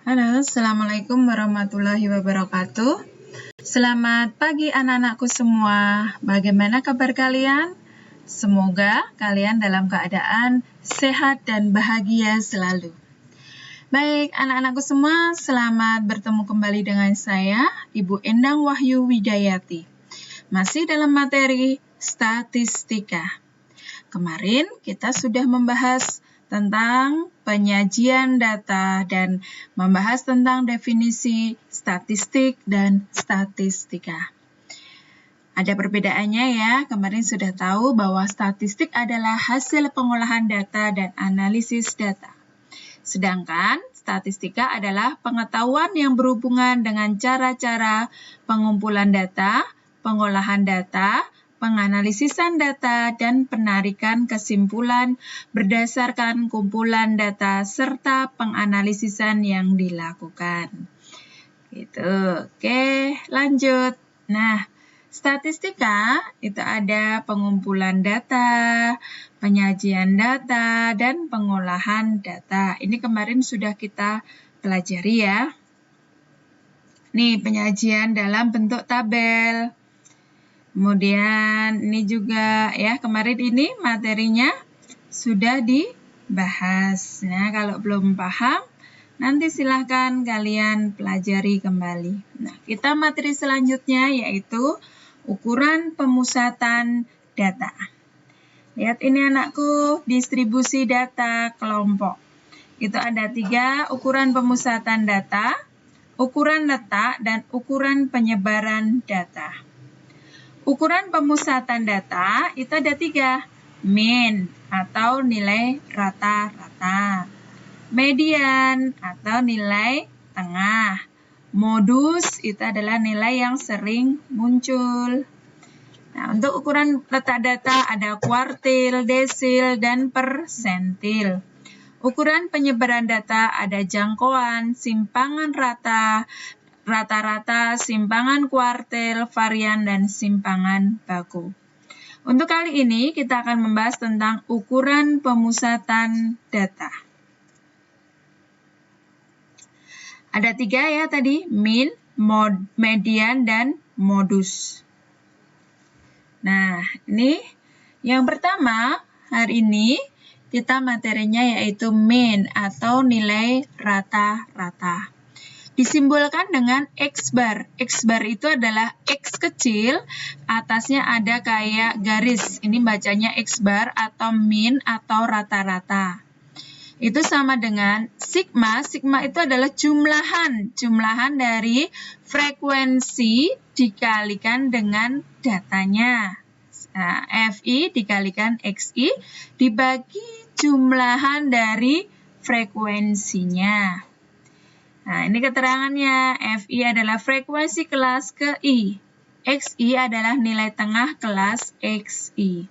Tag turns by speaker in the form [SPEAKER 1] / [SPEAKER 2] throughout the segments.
[SPEAKER 1] Halo, Assalamualaikum warahmatullahi wabarakatuh. Selamat pagi anak-anakku semua. Bagaimana kabar kalian? Semoga kalian dalam keadaan sehat dan bahagia selalu. Baik, anak-anakku semua, selamat bertemu kembali dengan saya, Ibu Endang Wahyu Widayati. Masih dalam materi statistika. Kemarin kita sudah membahas tentang penyajian data dan membahas tentang definisi statistik dan statistika. Ada perbedaannya ya, kemarin sudah tahu bahwa statistik adalah hasil pengolahan data dan analisis data. Sedangkan statistika adalah pengetahuan yang berhubungan dengan cara-cara pengumpulan data, pengolahan data, penganalisisan data, dan penarikan kesimpulan berdasarkan kumpulan data serta penganalisisan yang dilakukan. Gitu. Oke, lanjut. Nah, statistika itu ada pengumpulan data, penyajian data, dan pengolahan data. Ini kemarin sudah kita pelajari ya. Nih, penyajian dalam bentuk tabel. Kemudian ini juga ya, kemarin ini materinya sudah dibahas. Nah, kalau belum paham, nanti silahkan kalian pelajari kembali. Nah, kita materi selanjutnya yaitu ukuran pemusatan data. Lihat ini anakku, distribusi data kelompok. Itu ada 3 ukuran pemusatan data, ukuran letak, dan ukuran penyebaran data. Ukuran pemusatan data itu ada 3, mean atau nilai rata-rata, median atau nilai tengah, modus itu adalah nilai yang sering muncul. Nah, untuk ukuran letak data ada kuartil, desil, dan persentil. Ukuran penyebaran data ada jangkauan, simpangan rata, rata-rata, simpangan kuartil, varian, dan simpangan baku. Untuk kali ini kita akan membahas tentang ukuran pemusatan data. Ada 3 ya tadi, mean, median, dan modus. Nah, ini yang pertama hari ini kita materinya yaitu mean atau nilai rata-rata. Disimbolkan dengan X bar. X bar itu adalah X kecil, atasnya ada kayak garis. Ini bacanya X bar atau mean atau rata-rata. Itu sama dengan sigma. Sigma itu adalah jumlahan. Jumlahan dari frekuensi dikalikan dengan datanya. Nah, FI dikalikan XI dibagi jumlahan dari frekuensinya. Nah, ini keterangannya. FI adalah frekuensi kelas ke I. XI adalah nilai tengah kelas XI.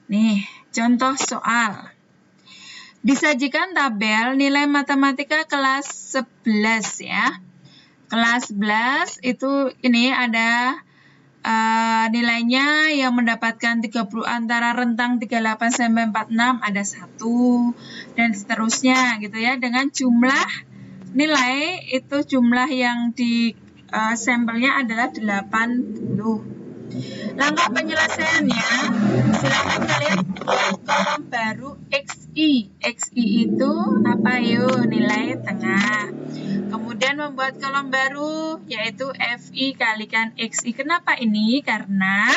[SPEAKER 1] Nih, contoh soal. Disajikan tabel nilai matematika kelas 11 ya. Kelas 11 itu ini ada nilainya yang mendapatkan 30 antara rentang 38 sampai 46 ada 1 dan seterusnya gitu ya, dengan jumlah nilai itu jumlah yang di sampelnya adalah 80. Langkah penyelesaiannya, silakan kalian buat kolom baru XI. XI itu apa yuk? Nilai tengah. Kemudian membuat kolom baru yaitu FI kalikan XI. Kenapa ini? Karena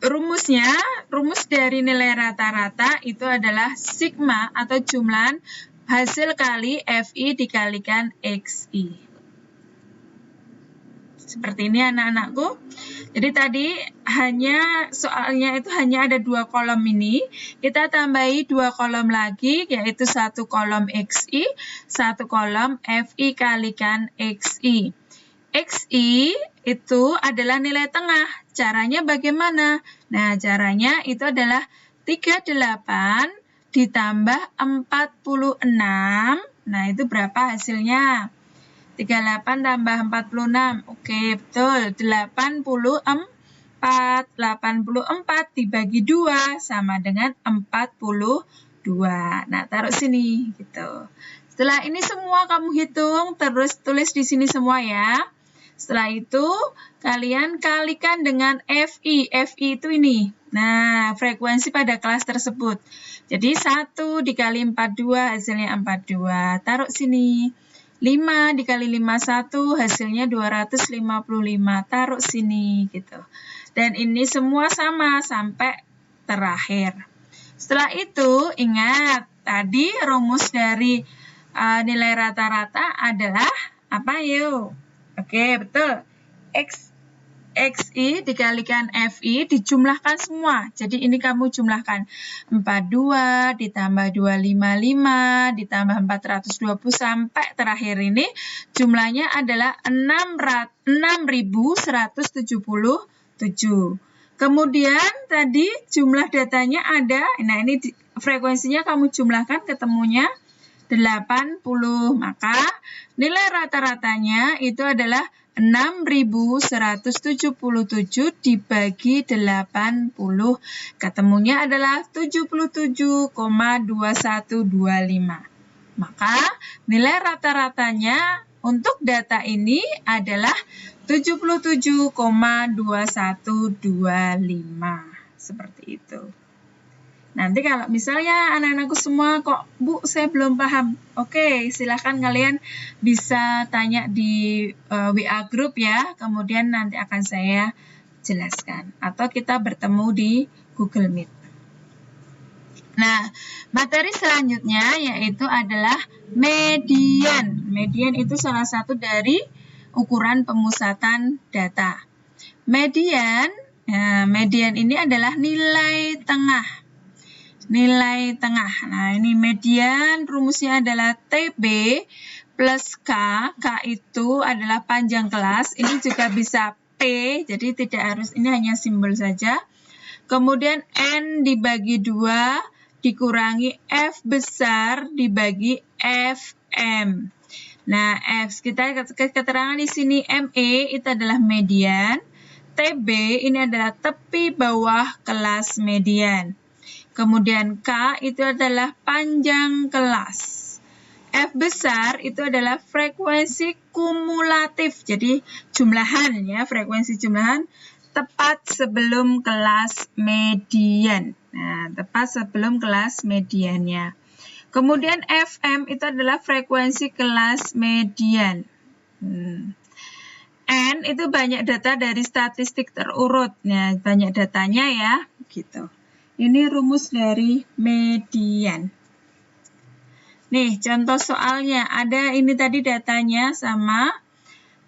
[SPEAKER 1] rumus dari nilai rata-rata itu adalah sigma atau jumlahan hasil kali FI dikalikan XI. Seperti ini anak-anakku. Jadi tadi soalnya itu hanya ada 2 kolom ini. Kita tambahi 2 kolom lagi, yaitu 1 kolom XI, 1 kolom FI kalikan XI. XI itu adalah nilai tengah. Caranya bagaimana? Nah, caranya itu adalah 38 ditambah 46. Nah, itu berapa hasilnya? 38 tambah 46. Oke, betul. 84 dibagi 2 sama dengan 46. 2. Nah, taruh sini gitu. Setelah ini semua kamu hitung, terus tulis di sini semua ya. Setelah itu, kalian kalikan dengan FI. FI itu ini. Nah, frekuensi pada kelas tersebut. Jadi 1 dikali 42 hasilnya 42. Taruh sini. 5 dikali 51 hasilnya 255. Taruh sini gitu. Dan ini semua sama sampai terakhir. Setelah itu, ingat tadi rumus dari nilai rata-rata adalah apa yuk? Oke, betul. XI dikalikan FI dijumlahkan semua. Jadi ini kamu jumlahkan 42 ditambah 255 ditambah 420 sampai terakhir ini jumlahnya adalah 6177. Kemudian tadi jumlah datanya ada, nah ini frekuensinya kamu jumlahkan ketemunya 80. Maka nilai rata-ratanya itu adalah 6177 dibagi 80. Ketemunya adalah 77,2125. Maka nilai rata-ratanya untuk data ini adalah 77,2125. Seperti itu. Nanti kalau misalnya anak-anakku semua kok Bu saya belum paham. Oke, silahkan kalian bisa tanya di WA group ya. Kemudian nanti akan saya jelaskan. Atau kita bertemu di Google Meet. Nah, materi selanjutnya yaitu adalah median. Median itu salah satu dari ukuran pemusatan data. Median ini adalah nilai tengah. Nilai tengah. Nah, ini median rumusnya adalah TB plus K. K itu adalah panjang kelas. Ini juga bisa P, jadi tidak harus, ini hanya simbol saja. Kemudian N dibagi 2 dikurangi F besar dibagi FM. Nah, kita keterangan di sini ME itu adalah median. TB ini adalah tepi bawah kelas median. Kemudian K itu adalah panjang kelas. F besar itu adalah frekuensi kumulatif. Jadi jumlahan ya, frekuensi jumlahan tepat sebelum kelas median. Nah, tepat sebelum kelas mediannya. Kemudian FM itu adalah frekuensi kelas median. N itu banyak data dari statistik terurut. Nah, banyak datanya ya, gitu. Ini rumus dari median. Nih, contoh soalnya. Ada ini tadi datanya sama.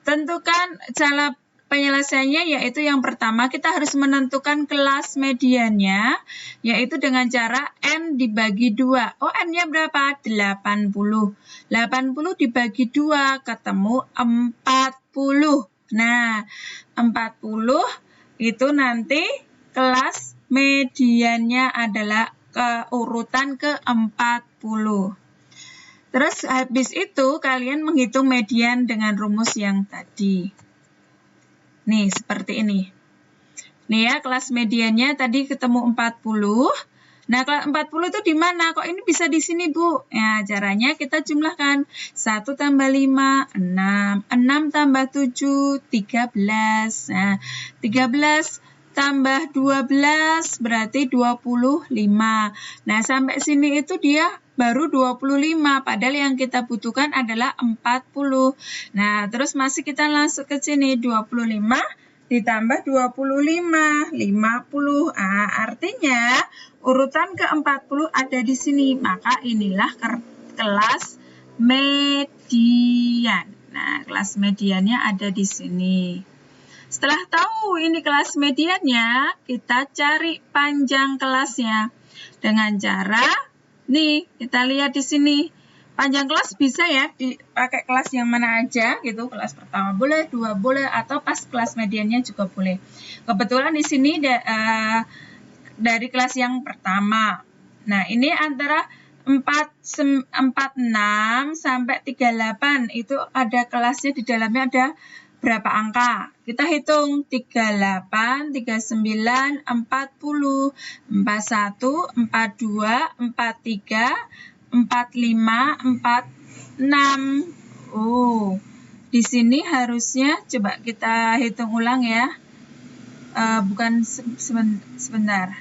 [SPEAKER 1] Tentukan cara penyelesaiannya yaitu yang pertama kita harus menentukan kelas mediannya. Yaitu dengan cara N dibagi 2. Oh, N-nya berapa? 80. 80 dibagi 2 ketemu 40. Nah, 40 itu nanti kelas mediannya adalah urutan ke-40. Terus habis itu kalian menghitung median dengan rumus yang tadi. Nih, seperti ini. Nih ya, kelas mediannya tadi ketemu 40. Nah, kelas 40 itu di mana? Kok ini bisa di sini, Bu? Ya, caranya kita jumlahkan. 1 tambah 5, 6. 6 tambah 7, 13. Nah, 13 tambah 12 berarti 25. Nah, sampai sini itu dia baru 25. Padahal yang kita butuhkan adalah 40. Nah, terus masih kita langsung ke sini. 25 ditambah 25. 50. Nah, artinya urutan ke-40 ada di sini. Maka inilah kelas median. Nah, kelas mediannya ada di sini. Setelah tahu ini kelas mediannya, kita cari panjang kelasnya. Dengan cara, nih, kita lihat di sini. Panjang kelas bisa ya, dipakai kelas yang mana aja, gitu. Kelas pertama boleh, 2 boleh, atau pas kelas mediannya juga boleh. Kebetulan di sini dari kelas yang pertama. Nah, ini antara 46 sampai 38 itu ada kelasnya, di dalamnya ada berapa angka? Kita hitung 38, 39, 40, 41, 42, 43, 45, 46. Oh, di sini harusnya coba kita hitung ulang ya. Bukan sebentar.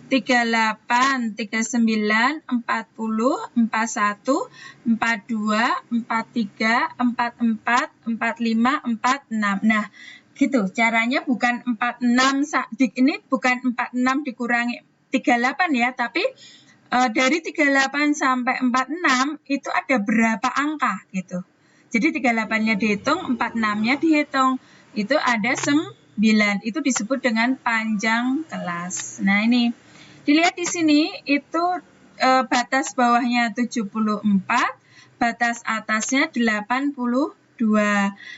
[SPEAKER 1] 38, 39, 40, 41, 42, 43, 44, 45, 46. Nah, gitu. Caranya bukan 46, ini bukan 46 dikurangi 38 ya, tapi dari 38 sampai 46 itu ada berapa angka gitu. Jadi 38-nya dihitung, 46-nya dihitung. Itu ada 9. Itu disebut dengan panjang kelas. Nah, ini dilihat di sini itu batas bawahnya 74, batas atasnya 82.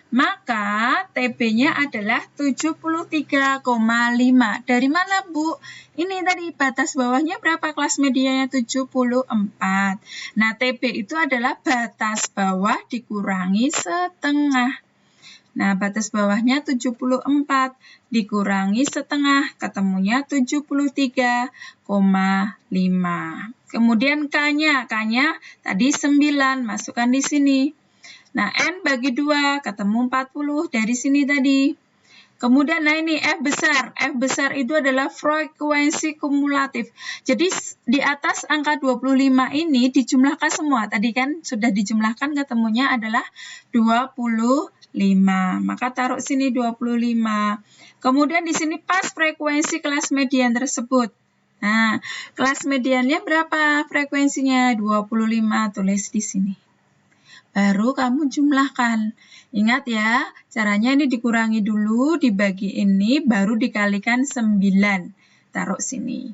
[SPEAKER 1] Maka TB-nya adalah 73,5. Dari mana, Bu? Ini tadi batas bawahnya berapa? Kelas medianya 74. Nah, TB itu adalah batas bawah dikurangi setengah. Nah, batas bawahnya 74 dikurangi setengah, ketemunya 73,5. Kemudian K-nya tadi 9, masukkan di sini. Nah, N bagi 2, ketemu 40 dari sini tadi. Kemudian, nah ini F besar. F besar itu adalah frekuensi kumulatif. Jadi, di atas angka 25 ini dijumlahkan semua. Tadi kan sudah dijumlahkan, ketemunya adalah 25. Maka taruh sini 25. Kemudian di sini pas frekuensi kelas median tersebut. Nah, kelas mediannya berapa frekuensinya? 25, tulis di sini. Baru kamu jumlahkan. Ingat ya, caranya ini dikurangi dulu, dibagi ini, baru dikalikan 9. Taruh sini.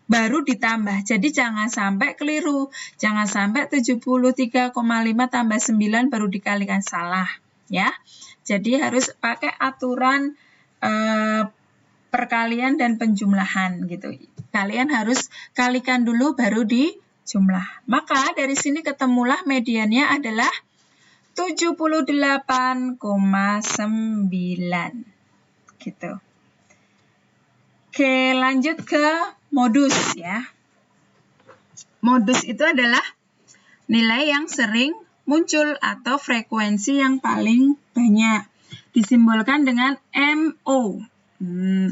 [SPEAKER 1] Baru ditambah. Jadi jangan sampai keliru. Jangan sampai 73,5 tambah 9 baru dikalikan salah. Ya. Jadi harus pakai aturan perkalian dan penjumlahan gitu. Kalian harus kalikan dulu baru dijumlah. Maka dari sini ketemulah mediannya adalah 78,9 gitu. Oke, lanjut ke modus ya. Modus itu adalah nilai yang sering muncul atau frekuensi yang paling banyak. Disimbolkan dengan MO.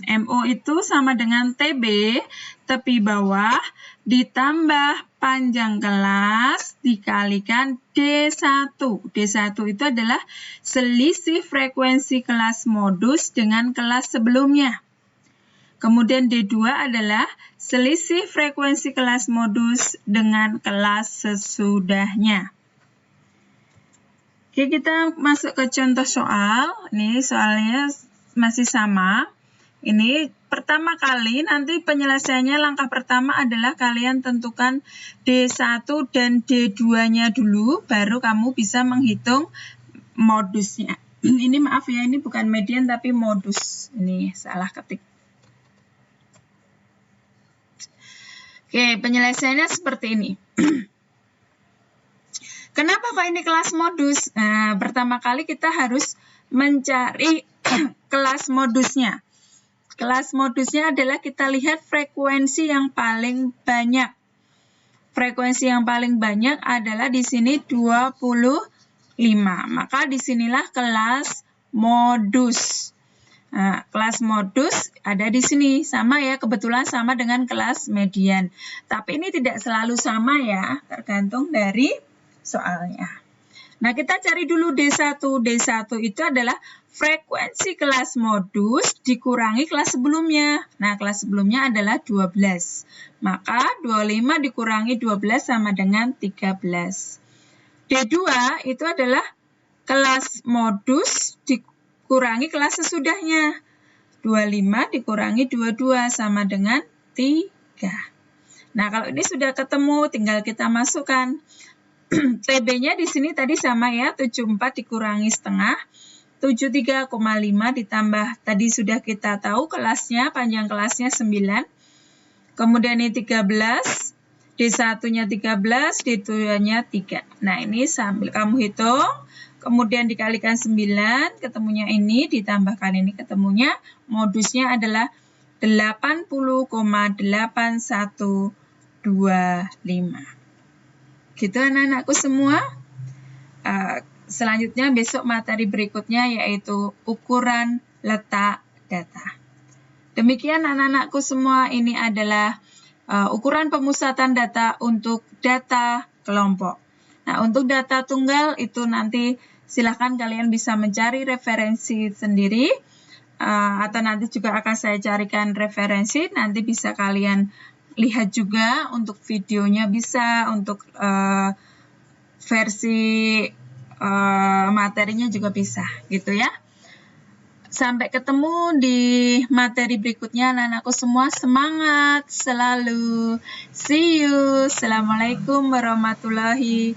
[SPEAKER 1] MO itu sama dengan TB, tepi bawah, ditambah panjang kelas, dikalikan D1. D1 itu adalah selisih frekuensi kelas modus dengan kelas sebelumnya. Kemudian D2 adalah selisih frekuensi kelas modus dengan kelas sesudahnya. Oke, kita masuk ke contoh soal. Ini soalnya masih sama. Ini pertama kali, nanti penyelesaiannya langkah pertama adalah kalian tentukan D1 dan D2-nya dulu, baru kamu bisa menghitung modusnya. Ini maaf ya, ini bukan median tapi modus. Ini salah ketik. Oke, penyelesaiannya seperti ini. Kenapa kok ini kelas modus? Nah, pertama kali kita harus mencari kelas modusnya. Kelas modusnya adalah kita lihat frekuensi yang paling banyak. Frekuensi yang paling banyak adalah di sini 25. Maka disinilah kelas modus. Nah, kelas modus ada di sini. Sama ya, kebetulan sama dengan kelas median. Tapi ini tidak selalu sama ya, tergantung dari soalnya. Nah, kita cari dulu D1. D1 itu adalah frekuensi kelas modus dikurangi kelas sebelumnya. Nah, kelas sebelumnya adalah 12. Maka 25 dikurangi 12 sama dengan 13. D2 itu adalah kelas modus dikurangi kelas sesudahnya. 25 dikurangi 22 sama dengan 3. Nah, kalau ini sudah ketemu, tinggal kita masukkan. TB-nya di sini tadi sama ya, 74 dikurangi setengah, 73,5 ditambah, tadi sudah kita tahu kelasnya, panjang kelasnya 9. Kemudian ini 13, D1-nya 13, D2-nya 3. Nah, ini sambil kamu hitung, kemudian dikalikan 9, ketemunya ini, ditambahkan ini ketemunya, modusnya adalah 80,8125. Gitu anak-anakku semua. Selanjutnya besok materi berikutnya yaitu ukuran letak data. Demikian anak-anakku semua, ini adalah ukuran pemusatan data untuk data kelompok. Nah, untuk data tunggal itu nanti silahkan kalian bisa mencari referensi sendiri, atau nanti juga akan saya carikan referensi, nanti bisa kalian lihat juga untuk videonya, bisa untuk versi materinya juga bisa, gitu ya. Sampai ketemu di materi berikutnya, anak-anakku semua, semangat selalu. See you. Assalamualaikum warahmatullahi